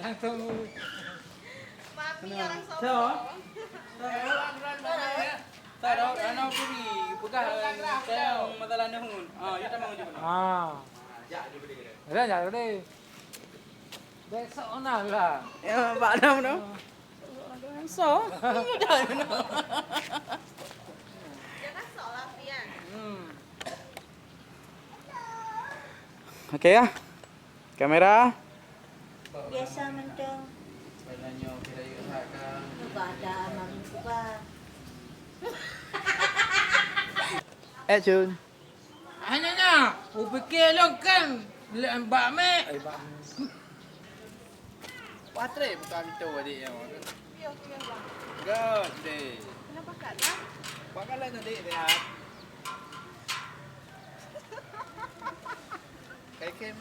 langsung. Papi orang So, sombong. Tahu, ano kuri, pegah saya masalah nahun. Kita mau juga. Ada ya udah. Besok lah. Ya, Pak Nam no. So, dah no. Jangan sok lah Pian. Okey ya. Kamera. Biasa mentang Sebenarnya kita usahakan. ada mami buka. Action. Hanya fikir lo kan mbak me. Patre bukan itu adik yang. Pian bang. Good day. Kenapa kak dah? Pakalah tadi lihat. Kayak